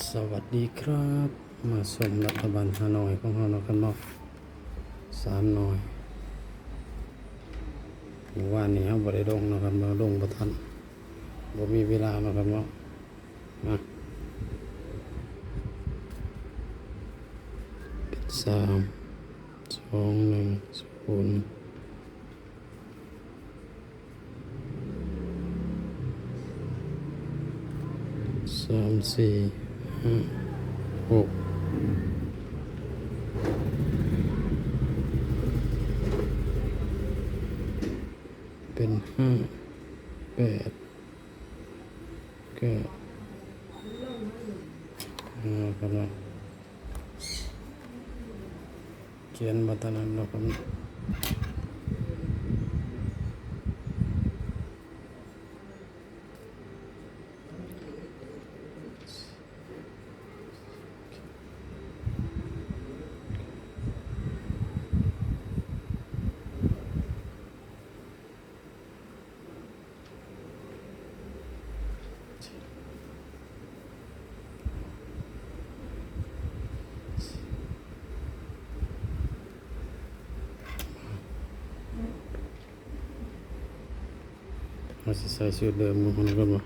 สวัสดีครับมาชมรัฐบาลฮานอยของเรากันเนาะ3 หน่อยเมื่อวานนี้เราบ่ได้ลงเนาะครับเราลงบ่ทันบ่มีเวลาเนาะครับเนาะมา3 2 1 03 4 5 6เป็น5 8 9ครับเนาะเขียนมาตอนนั้นเนาะครับเราสิใส่ชุดเดิมของเราครับเนาะ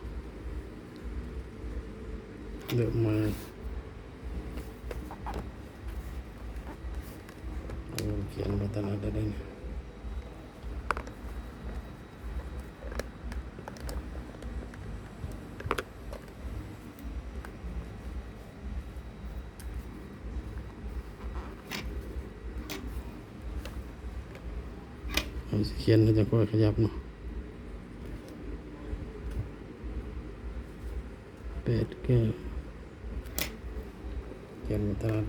เดิมมาเขียนมาตอนนั้นได้เนี่ยเราสิเขียนแล้วจะค่อยขยับเนาะ8 9เขียนมาตอนนั้น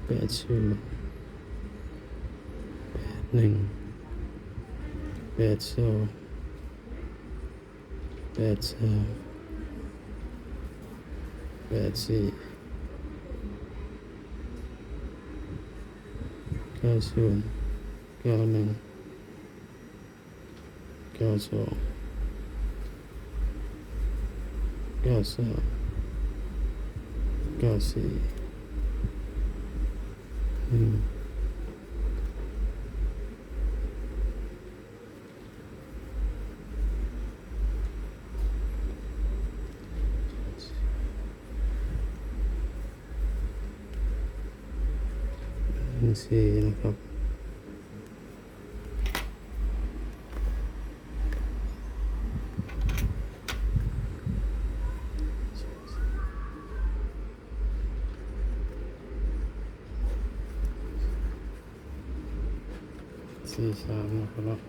80 81 82 83 84 90 91 92 93 944นะครับ43นะครับ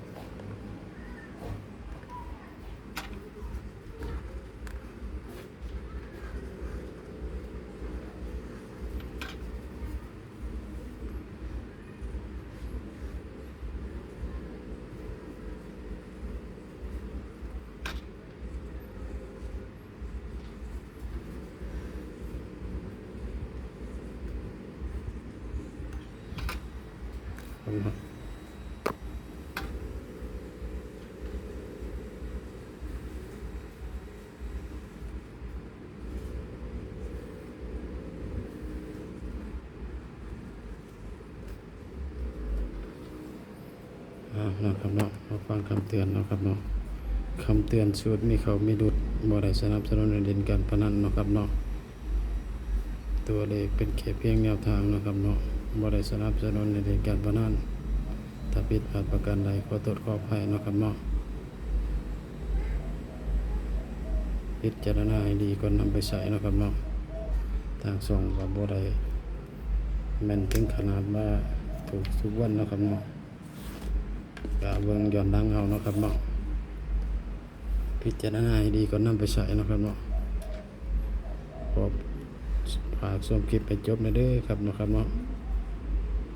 นะครับเนาะมาฟังคำเตือนนะครับเนาะคำเตือนชุดมีเขามีดุดบ่ได้สนับสนุนเล่นการพนันนะครับเนาะตัวเลขเป็นแค่เพียงแนวทางนะครับเนาะบ่ได้สนับสนุนเล่นการพนันถ้าผิดพลาดประการใดขอโทษขออภัยนะครับเนาะพิจารณาให้ดีก่อนนำไปใช้นะครับเนาะทางส่งกับบ่ได้แม่นถึงขนาดว่าถูกทุกวันนะครับเนาะกะเบิ่งย้อนหลังเอานะครับเนาะพิจารณาให้ดีก่อนนำไปใช้นะครับเนาะขอฝากชมคลิปไปจบนะเด้อครับเนาะครับเนาะ